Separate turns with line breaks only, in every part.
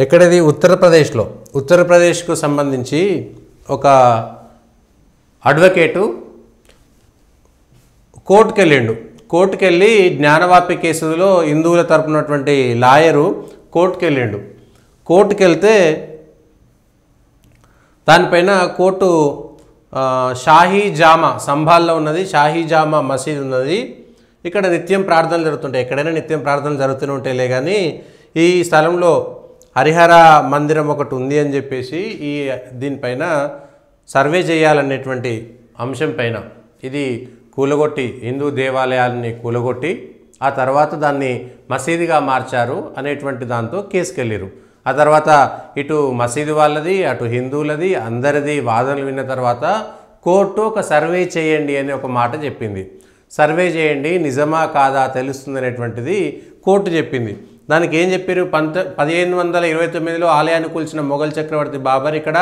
ఎక్కడది ఉత్తరప్రదేశ్లో ఉత్తరప్రదేశ్కు సంబంధించి ఒక అడ్వకేటు కోర్టుకెళ్ళి జ్ఞానవాపి కేసులో హిందువుల తరపునటువంటి లాయరు కోర్టుకెళ్తే దానిపైన కోర్టు షాహీ జామా సంభాల్లో ఉన్నది, షాహీ జామా మసీద్ ఉన్నది. ఇక్కడ నిత్యం ప్రార్థనలు జరుగుతుంటాయి, ఎక్కడైనా నిత్యం ప్రార్థనలు జరుగుతూనే ఉంటాయిలే. కానీ ఈ స్థలంలో హరిహర మందిరం ఒకటి ఉంది అని చెప్పేసి దీనిపైన సర్వే చేయాలనేటువంటి అంశం పైన ఇది కూలగొట్టి హిందూ దేవాలయాలని కూలగొట్టి ఆ తర్వాత దాన్ని మసీదుగా మార్చారు అనేటువంటి దాంతో కేసుకెళ్ళారు. ఆ తర్వాత ఇటు మసీదు వాళ్ళది అటు హిందువులది అందరిది వాదనలు విన్న తర్వాత కోర్టు ఒక సర్వే చేయండి అని ఒక మాట చెప్పింది. సర్వే చేయండి నిజమా కాదా తెలుస్తుంది అనేటువంటిది కోర్టు చెప్పింది. దానికి ఏం చెప్పారు, 1529లో ఆలయాన్ని కూల్చిన మొఘల్ చక్రవర్తి బాబర్ ఇక్కడ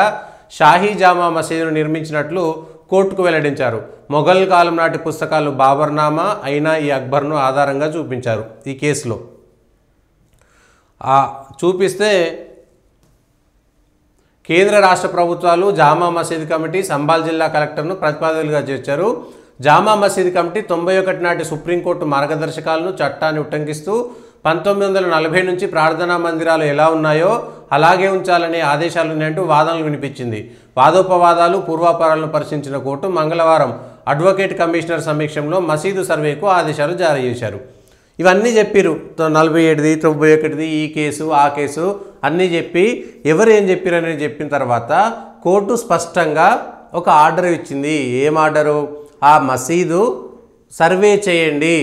షాహీ జామా మసీదును నిర్మించినట్లు కోర్టుకు వెల్లడించారు. మొఘల్ కాలం నాటి పుస్తకాలు బాబర్నామా అయినా ఈ అక్బర్ను ఆధారంగా చూపించారు. ఈ కేసులో చూపిస్తే కేంద్ర రాష్ట్ర ప్రభుత్వాలు జామా మసీద్ కమిటీ సంబాల్ జిల్లా కలెక్టర్ను ప్రతిపాదకులుగా చేర్చారు. జామా మసీద్ కమిటీ 91 నాటి సుప్రీంకోర్టు మార్గదర్శకాలను చట్టాన్ని ఉల్లంఘిస్తూ 1940 నుంచి ప్రార్థనా మందిరాలు ఎలా ఉన్నాయో అలాగే ఉంచాలనే ఆదేశాలు ఉన్నాయంటూ వాదనలు వినిపించింది. వాదోపవాదాలు పూర్వాపరాలను పరిశీలించిన కోర్టు మంగళవారం అడ్వకేట్ కమిషనర్ సమీక్షంలో మసీదు సర్వేకు ఆదేశాలు జారీ చేశారు. ఇవన్నీ చెప్పారు, 47ది 91ది ఈ కేసు ఆ కేసు అన్నీ చెప్పి ఎవరు ఏం చెప్పారు అనేది చెప్పిన తర్వాత కోర్టు స్పష్టంగా ఒక ఆర్డర్ ఇచ్చింది. ఏం ఆర్డరు, ఆ మసీదు సర్వే చేయండి,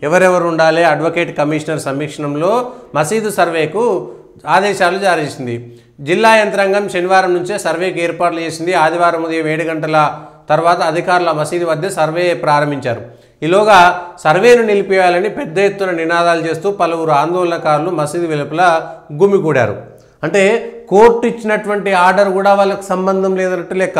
ఎవరెవరు ఉండాలి, అడ్వకేట్ కమిషనర్ సమీక్షంలో మసీదు సర్వేకు ఆదేశాలు జారీ చేసింది. జిల్లా యంత్రాంగం శనివారం నుంచే సర్వేకి ఏర్పాట్లు చేసింది. ఆదివారం ఉదయం 7 గంటల తర్వాత అధికారుల మసీదు వద్ద సర్వే ప్రారంభించారు. ఈలోగా సర్వేను నిలిపివేయాలని పెద్ద ఎత్తున నినాదాలు చేస్తూ పలువురు ఆందోళనకారులు మసీదు వెలుపల గుమికూడారు. అంటే కోర్టు ఇచ్చినటువంటి ఆర్డర్ కూడా వాళ్ళకి సంబంధం లేదన్నట్టు లెక్క.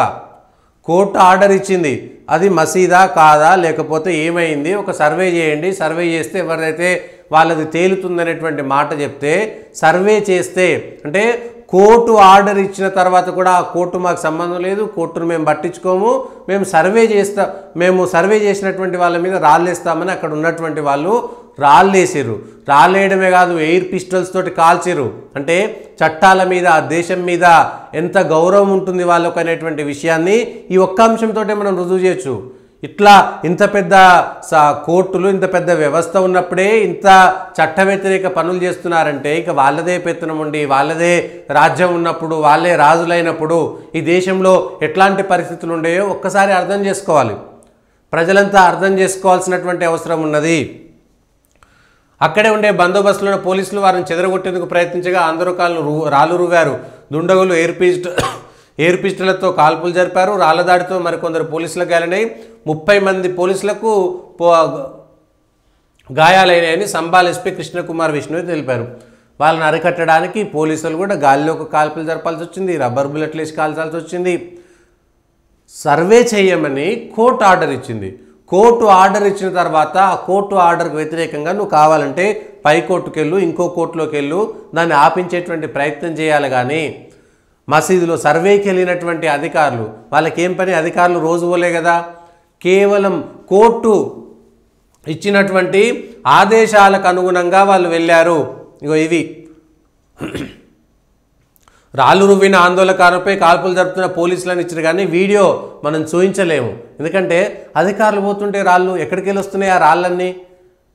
కోర్టు ఆర్డర్ ఇచ్చింది, అది మసీదా కాదా లేకపోతే ఏమైంది, ఒక సర్వే చేయండి, సర్వే చేస్తే ఎవరైతే వాళ్ళది తేలుతుందనేటువంటి మాట చెప్తే సర్వే చేస్తే అంటే కోర్టు ఆర్డర్ ఇచ్చిన తర్వాత కూడా ఆ కోర్టు మాకు సంబంధం లేదు, కోర్టును మేము పట్టించుకోము, మేము సర్వే చేసినటువంటి వాళ్ళ మీద రాళ్ళేస్తామని అక్కడ ఉన్నటువంటి వాళ్ళు రాళ్ళేసారు. రాళ్ళేయడమే కాదు, ఎయిర్ పిస్టల్స్ తోటి కాల్చారు. అంటే చట్టాల మీద దేశం మీద ఎంత గౌరవం ఉంటుంది వాళ్ళకు అనేటువంటి విషయాన్ని ఈ ఒక్క అంశంతో మనం రుజువు చేయొచ్చు. ఇట్లా ఇంత పెద్ద కోర్టులు ఇంత పెద్ద వ్యవస్థ ఉన్నప్పుడే ఇంత చట్ట వ్యతిరేక పనులు చేస్తున్నారంటే ఇక వాళ్ళదే పెత్తనం ఉండి వాళ్ళదే రాజ్యం ఉన్నప్పుడు వాళ్ళే రాజులైనప్పుడు ఈ దేశంలో ఎట్లాంటి పరిస్థితులు ఉండేవో ఒక్కసారి అర్థం చేసుకోవాలి. ప్రజలంతా అర్థం చేసుకోవాల్సినటువంటి అవసరం ఉన్నది. అక్కడే ఉండే బందోబస్తులో పోలీసులు వారిని చెదరగొట్టేందుకు ప్రయత్నించగా ఆందోళనకారులు రాళ్ళు రువ్వారు. దుండగులు ఎయిర్ పిస్టళ్లతో కాల్పులు జరిపారు. రాళ్ల దాడితో మరికొందరు పోలీసులకు గాయాలైనాయి. 30 మంది పోలీసులకు గాయాలైనాయని సంబాల్ ఎస్పీ కృష్ణకుమార్ విష్ణు తెలిపారు. వాళ్ళని అరికట్టడానికి పోలీసులు కూడా గాలిలోకి కాల్పులు జరపాల్సి వచ్చింది, రబ్బర్ బుల్లెట్లు వేసి కాల్చాల్సి వచ్చింది. సర్వే చేయమని కోర్టు ఆర్డర్ ఇచ్చింది. కోర్టు ఆర్డర్ ఇచ్చిన తర్వాత ఆ కోర్టు ఆర్డర్కి వ్యతిరేకంగా నువ్వు కావాలంటే పై కోర్టుకు వెళ్ళు, ఇంకో కోర్టులోకి వెళ్ళు, దాన్ని ఆపించేటువంటి ప్రయత్నం చేయాలి. కానీ మసీదులో సర్వేకి వెళ్ళినటువంటి అధికారులు వాళ్ళకేం పని, అధికారులు రోజు పోలే కదా, కేవలం కోర్టు ఇచ్చినటువంటి ఆదేశాలకు అనుగుణంగా వాళ్ళు వెళ్ళారు. ఇగో ఇవి రాళ్ళు రువ్విన ఆందోళనకారులపై కాల్పులు జరుపుతున్న పోలీసులను ఇచ్చారు. కానీ వీడియో మనం చూపించలేము, ఎందుకంటే అధికారులు పోతుంటే రాళ్ళు ఎక్కడికి వెళ్ళి వస్తున్నాయి. ఆ రాళ్ళన్నీ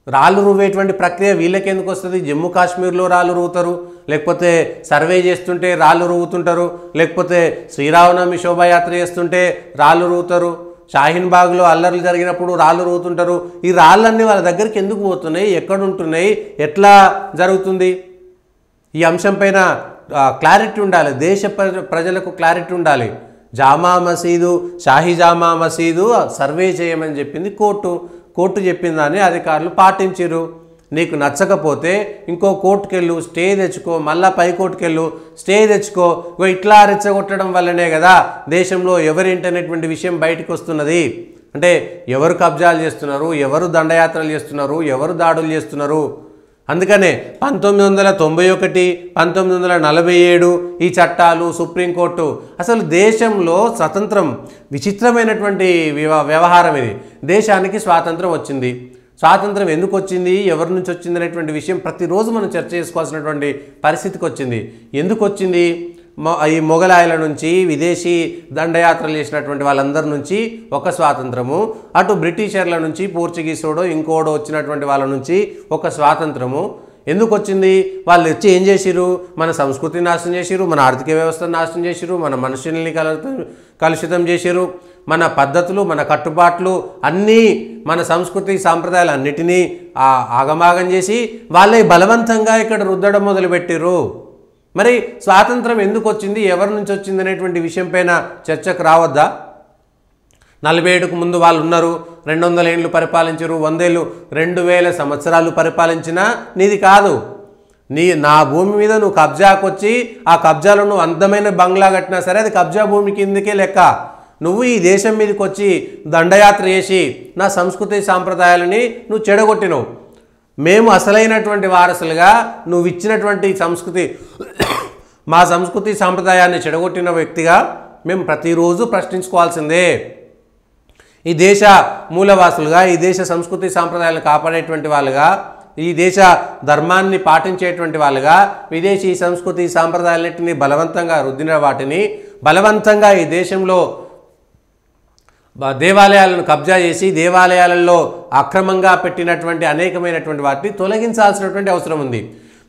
రాళ్ళు రువ్వేటువంటి ప్రక్రియ వీళ్ళకి ఎందుకు వస్తుంది? జమ్మూ కాశ్మీర్లో రాళ్ళు రువ్వుతారు, లేకపోతే సర్వే చేస్తుంటే రాళ్ళు రువ్వుతుంటారు, లేకపోతే శ్రీరామనవమి శోభాయాత్ర చేస్తుంటే రాళ్ళు రువ్వుతారు, షాహీన్ బాగ్లో అల్లర్లు జరిగినప్పుడు రాళ్ళు రువ్వుతుంటారు. ఈ రాళ్ళన్నీ వాళ్ళ దగ్గరికి ఎందుకు పోతున్నాయి, ఎక్కడ ఉంటున్నాయి, ఎట్లా జరుగుతుంది? ఈ అంశం పైన క్లారిటీ ఉండాలి, దేశ ప్రజలకు క్లారిటీ ఉండాలి. జామా మసీదు షాహీ జామా మసీదు సర్వే చేయమని చెప్పింది కోర్టు చెప్పిన దాన్ని అధికారులు పాటించారు. నీకు నచ్చకపోతే ఇంకో కోర్టుకెళ్ళు, స్టే తెచ్చుకో, మళ్ళీ పై కోర్టుకెళ్ళు, స్టే తెచ్చుకో. ఇట్లా రెచ్చగొట్టడం వల్లనే కదా దేశంలో ఎవరేంటనేటువంటి విషయం బయటకు వస్తున్నది. అంటే ఎవరు కబ్జాలు చేస్తున్నారు, ఎవరు దండయాత్రలు చేస్తున్నారు, ఎవరు దాడులు చేస్తున్నారు, అందుకనే 1991, 1947 ఈ చట్టాలు, సుప్రీంకోర్టు, అసలు దేశంలో స్వతంత్రం విచిత్రమైనటువంటి వ్యవహారం ఇది. దేశానికి స్వాతంత్రం వచ్చింది. స్వాతంత్రం ఎందుకు వచ్చింది, ఎవరి నుంచి వచ్చింది అనేటువంటి విషయం ప్రతిరోజు మనం చర్చ చేసుకోవాల్సినటువంటి పరిస్థితికి వచ్చింది. ఎందుకు వచ్చింది? ఈ మొఘలాయుల నుంచి, విదేశీ దండయాత్రలు చేసినటువంటి వాళ్ళందరి నుంచి ఒక స్వాతంత్రము, అటు బ్రిటిషర్ల నుంచి, పోర్చుగీసోడో ఇంకోడో వచ్చినటువంటి వాళ్ళ నుంచి ఒక స్వాతంత్రము. ఎందుకు వచ్చింది? వాళ్ళు వచ్చి ఏం చేసిరు? మన సంస్కృతిని నాశనం చేసిరు, మన ఆర్థిక వ్యవస్థను నాశనం చేసిరు, మన మనుషుల్ని కలుషితం చేసిరు, మన పద్ధతులు, మన కట్టుబాట్లు అన్నీ, మన సంస్కృతి సాంప్రదాయాలు అన్నిటినీ ఆగమాగం చేసి వాళ్ళే బలవంతంగా ఇక్కడ రుద్దడం మొదలుపెట్టిరు. మరి స్వాతంత్రం ఎందుకు వచ్చింది, ఎవరి నుంచి వచ్చింది అనేటువంటి విషయం పైన చర్చకు రావద్దా? 47కు ముందు వాళ్ళు ఉన్నారు, 200 ఏళ్ళు పరిపాలించరు, 100 ఏళ్ళు, 2000 సంవత్సరాలు పరిపాలించినా నీది కాదు. నా భూమి మీద నువ్వు కబ్జాకు వచ్చి ఆ కబ్జాలో నువ్వు అందమైన బంగ్లా కట్టినా సరే అది కబ్జా భూమి కిందకే లెక్క. నువ్వు ఈ దేశం మీదకి వచ్చి దండయాత్ర చేసి నా సంస్కృతి సాంప్రదాయాలని నువ్వు చెడగొట్టినవు. మేము అసలైనటువంటి వారసులుగా నువ్వు ఇచ్చినటువంటి సంస్కృతి, మా సంస్కృతి సాంప్రదాయాన్ని చెడగొట్టిన వ్యక్తిగా మేము ప్రతిరోజు ప్రశ్నించుకోవాల్సిందే. ఈ దేశ మూలవాసులుగా, ఈ దేశ సంస్కృతి సాంప్రదాయాలను కాపాడేటువంటి వాళ్ళుగా, ఈ దేశ ధర్మాన్ని పాటించేటువంటి వాళ్ళుగా విదేశీ సంస్కృతి సాంప్రదాయాలన్నింటినీ బలవంతంగా రుద్దిన వాటిని, బలవంతంగా ఈ దేశంలో దేవాలయాలను కబ్జా చేసి దేవాలయాలలో అక్రమంగా పెట్టినటువంటి అనేకమైనటువంటి వాటిని తొలగించాల్సినటువంటి అవసరం ఉంది.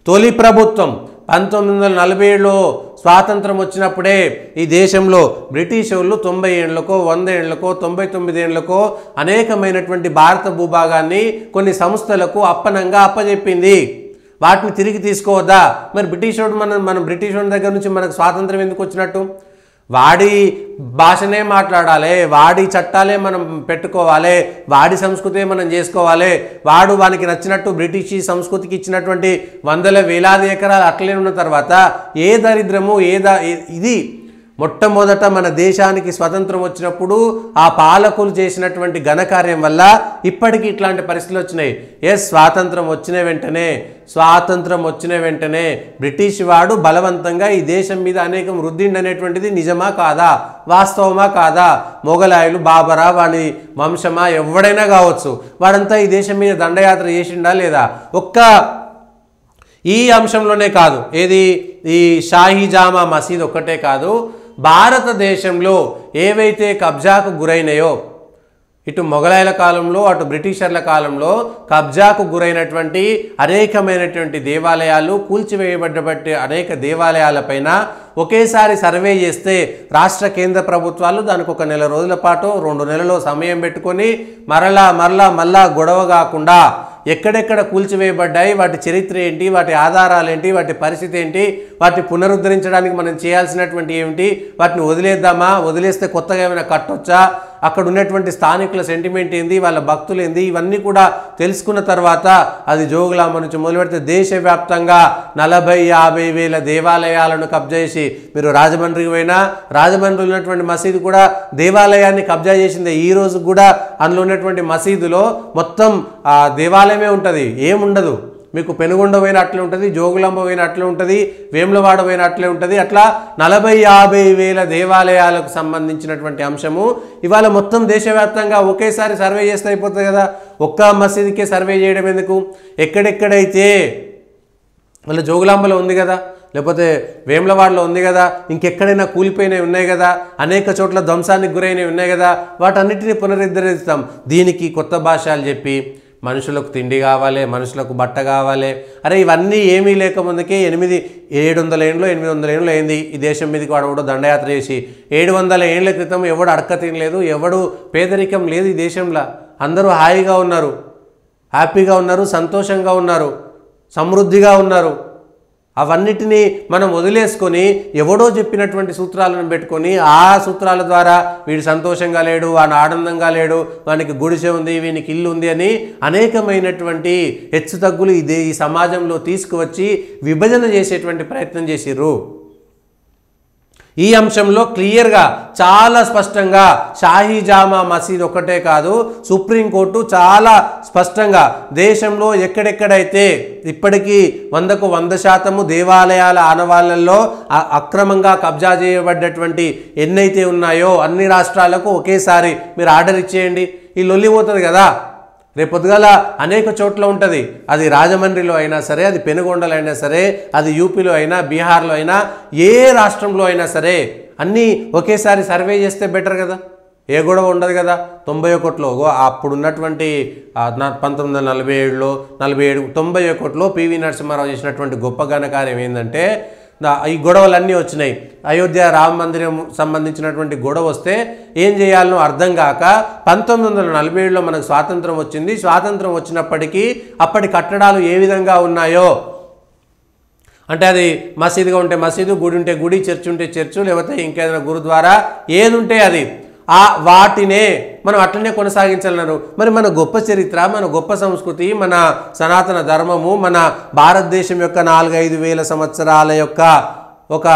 తొలి ప్రభుత్వం 1947లో స్వాతంత్రం వచ్చినప్పుడే ఈ దేశంలో బ్రిటిష్ వాళ్ళు 90 ఏళ్లకో 100 ఏళ్లకో 99 ఏళ్లకో అనేకమైనటువంటి భారత భూభాగాన్ని కొన్ని సంస్థలకు అప్పనంగా అప్పజెప్పింది. వాటిని తిరిగి తీసుకోవద్దా? మరి బ్రిటిష్ వాడు మనం బ్రిటిష్ వాడి దగ్గర నుంచి మనకు స్వాతంత్రం ఎందుకు వచ్చినట్టు? వాడి భాషనే మాట్లాడాలి, వాడి చట్టాలే మనం పెట్టుకోవాలి, వాడి సంస్కృతే మనం చేసుకోవాలి. వానికి నచ్చినట్టు బ్రిటిష్ సంస్కృతికి ఇచ్చినటువంటి వందల వేలాది ఎకరాలు అట్లనే ఉన్న తర్వాత ఏ దరిద్రము ఇది మొట్టమొదట మన దేశానికి స్వతంత్రం వచ్చినప్పుడు ఆ పాలకులు చేసినటువంటి ఘనకార్యం వల్ల ఇప్పటికీ ఇట్లాంటి పరిస్థితులు వచ్చినాయి. స్వాతంత్రం వచ్చిన వెంటనే బ్రిటిష్ వాడు బలవంతంగా ఈ దేశం మీద అనేకం రుద్దిండనేటువంటిది నిజమా కాదా, వాస్తవమా కాదా? మొఘలాయులు, బాబరా, వాడి వంశమా, ఎవడైనా కావచ్చు, వాడంతా ఈ దేశం మీద దండయాత్ర చేసిండా లేదా? ఈ అంశంలోనే కాదు, ఈ షాహీ జామా మసీద్ ఒక్కటే కాదు, భారతదేశంలో ఏవైతే కబ్జాకు గురైనాయో, ఇటు మొఘలాయుల కాలంలో అటు బ్రిటిషర్ల కాలంలో కబ్జాకు గురైనటువంటి అనేకమైనటువంటి దేవాలయాలు, కూల్చివేయబడ్డబట్టి అనేక దేవాలయాలపైన ఒకేసారి సర్వే చేస్తే రాష్ట్ర కేంద్ర ప్రభుత్వాలు దానికి ఒక నెల రోజుల పాటు 2 నెలలు సమయం పెట్టుకొని మరలా గొడవ కాకుండా ఎక్కడెక్కడ కూల్చివేయబడ్డాయి, వాటి చరిత్ర ఏంటి, వాటి ఆధారాలు ఏంటి, వాటి పరిస్థితి ఏంటి, వాటిని పునరుద్ధరించడానికి మనం చేయాల్సినటువంటి ఏమిటి, వాటిని వదిలేద్దామా, వదిలేస్తే కొత్తగా ఏమైనా కట్టొచ్చా, అక్కడ ఉన్నటువంటి స్థానికుల సెంటిమెంట్ ఏంది, వాళ్ళ భక్తులు ఏంది, ఇవన్నీ కూడా తెలుసుకున్న తర్వాత అది జోగులాంబ నుంచి మొదలు పెడితే దేశవ్యాప్తంగా 40-50 వేల దేవాలయాలను కబ్జా చేసి, మీరు రాజమండ్రికి పోయినా రాజమండ్రిలో ఉన్నటువంటి మసీదు కూడా దేవాలయాన్ని కబ్జా చేసిందే. ఈ రోజు కూడా అందులో ఉన్నటువంటి మసీదులో మొత్తం దేవాలయమే ఉంటుంది, ఏముండదు. మీకు పెనుగొండ పోయిన అట్లే ఉంటుంది, జోగులాంబ పోయిన అట్లే ఉంటుంది, వేములవాడ పోయిన అట్లే ఉంటుంది. అట్లా 40-50 వేల దేవాలయాలకు సంబంధించినటువంటి అంశము ఇవాళ మొత్తం దేశవ్యాప్తంగా ఒకేసారి సర్వే చేస్తే అయిపోతుంది కదా. ఒక్క మసీదుకే సర్వే చేయడం ఎందుకు? ఎక్కడెక్కడైతే వాళ్ళ జోగులాంబలో ఉంది కదా, లేకపోతే వేములవాడలో ఉంది కదా, ఇంకెక్కడైనా కూలిపోయినవి ఉన్నాయి కదా, అనేక చోట్ల ధ్వంసానికి గురైనవి ఉన్నాయి కదా, వాటన్నిటిని పునరుద్ధరిస్తాం. దీనికి కొత్త భాషలు చెప్పి మనుషులకు తిండి కావాలి, మనుషులకు బట్ట కావాలి. అరే ఇవన్నీ ఏమీ లేకముందుకే 700 ఏళ్ళు 800 ఏళ్ళు అయింది ఈ దేశం మీదకి వాడు కూడా దండయాత్ర చేసి. 700 ఏళ్ల క్రితం ఎవడు అడక్క తినలేదు, ఎవడు పేదరికం లేదు ఈ దేశంలో. అందరూ హాయిగా ఉన్నారు, హ్యాపీగా ఉన్నారు, సంతోషంగా ఉన్నారు, సమృద్ధిగా ఉన్నారు. అవన్నిటినీ మనం వదిలేసుకొని ఎవడో చెప్పినటువంటి సూత్రాలను పెట్టుకొని ఆ సూత్రాల ద్వారా వీడు సంతోషంగా లేడు, వాడు ఆనందంగా లేడు, వానికి గుడిసె ఉంది, వీనికి ఇల్లు ఉంది అని అనేకమైనటువంటి హెచ్చు తగ్గులు ఈ సమాజంలో తీసుకువచ్చి విభజన చేసేటువంటి ప్రయత్నం చేసిర్రు. ఈ అంశంలో క్లియర్గా చాలా స్పష్టంగా షాహీ జామా మసీద్ ఒకటే కాదు, సుప్రీంకోర్టు చాలా స్పష్టంగా దేశంలో ఎక్కడెక్కడైతే ఇప్పటికీ 100కు 100% దేవాలయాల ఆనవాళ్లలో అక్రమంగా కబ్జా చేయబడ్డటువంటి ఎన్నైతే ఉన్నాయో అన్ని రాష్ట్రాలకు ఒకేసారి మీరు ఆర్డర్ ఇచ్చేయండి. ఈ లొల్లి పోతుంది కదా. రేపు పొద్దుగాల అనేక చోట్ల ఉంటుంది. అది రాజమండ్రిలో అయినా సరే, అది పెనుగొండలో అయినా సరే, అది యూపీలో అయినా, బీహార్లో అయినా, ఏ రాష్ట్రంలో అయినా సరే అన్నీ ఒకేసారి సర్వే చేస్తే బెటర్ కదా. ఏ గొడవ ఉండదు కదా. 91లో అప్పుడున్నటువంటి 1947లో 91లో పివి నరసింహారావు చేసినటువంటి గొప్ప ఘనకార్యం ఏంటంటే ఈ గొడవలన్నీ వచ్చినాయి. అయోధ్య రామ మందిరం సంబంధించినటువంటి గొడవ వస్తే ఏం చేయాలనో అర్థం కాక 1947లో మనకు స్వాతంత్రం వచ్చింది. స్వాతంత్రం వచ్చినప్పటికీ అప్పటి కట్టడాలు ఏ విధంగా ఉన్నాయో, అంటే అది మసీదుగా ఉంటే మసీదు, గుడి ఉంటే గుడి, చర్చ్ ఉంటే చర్చ్, లేకపోతే ఇంకేదైనా గురుద్వారా, ఏది ఉంటే అది వాటినే మనం అట్లనే కొనసాగించాలన్నారు. మరి మన గొప్ప చరిత్ర, మన గొప్ప సంస్కృతి, మన సనాతన ధర్మము, మన భారతదేశం యొక్క 4-5 వేల సంవత్సరాల యొక్క ఒక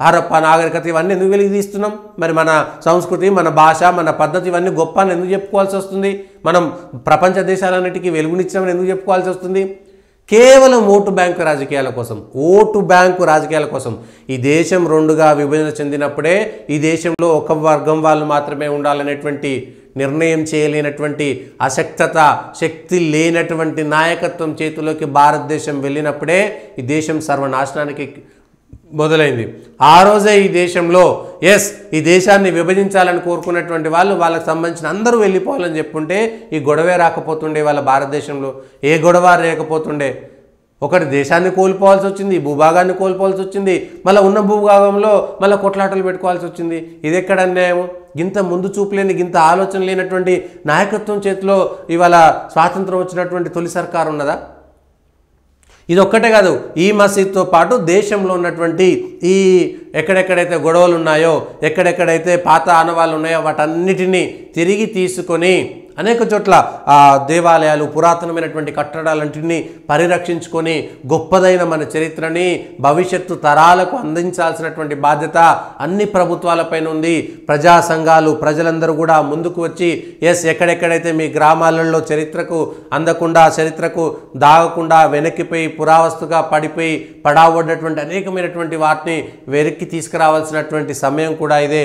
హరప్ప నాగరికత ఇవన్నీ ఎందుకు వెలికి తీస్తున్నాం? మరి మన సంస్కృతి, మన భాష, మన పద్ధతి ఇవన్నీ గొప్ప అని ఎందుకు చెప్పుకోవాల్సి వస్తుంది? మనం ప్రపంచ దేశాలన్నిటికీ వెలుగునిచ్చామని ఎందుకు చెప్పుకోవాల్సి వస్తుంది? కేవలం ఓటు బ్యాంకు రాజకీయాల కోసం, ఓటు బ్యాంకు రాజకీయాల కోసం. ఈ దేశం 2గా విభజన చెందినప్పుడే ఈ దేశంలో ఒక వర్గం వాళ్ళు మాత్రమే ఉండాలనేటువంటి నిర్ణయం చేయలేనటువంటి అశక్తత, శక్తి లేనటువంటి నాయకత్వం చేతిలోకి భారతదేశం వెళ్ళినప్పుడే ఈ దేశం సర్వనాశనానికి మొదలైంది. ఆ రోజే ఈ దేశంలో ఈ దేశాన్ని విభజించాలని కోరుకున్నటువంటి వాళ్ళు, వాళ్ళకి సంబంధించిన అందరూ వెళ్ళిపోవాలని చెప్పుంటే ఈ గొడవే రాకపోతుండే. వాళ్ళ భారతదేశంలో ఏ గొడవ లేకపోతుండే. ఒకటి దేశాన్ని కోల్పోవాల్సి వచ్చింది, భూభాగాన్ని కోల్పోవాల్సి వచ్చింది, మళ్ళీ ఉన్న భూభాగంలో మళ్ళీ కొట్లాటలు పెట్టుకోవాల్సి వచ్చింది. ఇది ఎక్కడ అన్యాయం? గింత ముందు చూపులేని, గింత ఆలోచన లేనటువంటి నాయకత్వం చేతిలో ఇవాళ స్వాతంత్రం వచ్చినటువంటి తొలి సర్కారు ఉన్నదా? ఇది ఒక్కటే కాదు, ఈ మసీద్తో పాటు దేశంలో ఉన్నటువంటి ఈ ఎక్కడెక్కడైతే గొడవలు ఉన్నాయో, ఎక్కడెక్కడైతే పాత ఆనవాళ్ళు ఉన్నాయో వాటన్నిటినీ తిరిగి తీసుకొని అనేక చోట్ల దేవాలయాలు, పురాతనమైనటువంటి కట్టడాలన్నింటినీ పరిరక్షించుకొని గొప్పదైన మన చరిత్రని భవిష్యత్తు తరాలకు అందించాల్సినటువంటి బాధ్యత అన్ని ప్రభుత్వాలపైన ఉంది. ప్రజా సంఘాలు, ప్రజలందరూ కూడా ముందుకు వచ్చి ఎక్కడెక్కడైతే మీ గ్రామాలలో చరిత్రకు అందకుండా, చరిత్రకు దాగకుండా వెనక్కిపోయి పురావస్తుగా పడిపోయి పడావడ్డటువంటి అనేకమైనటువంటి వాటిని వెనక్కి తీసుకురావాల్సినటువంటి సమయం కూడా ఇదే.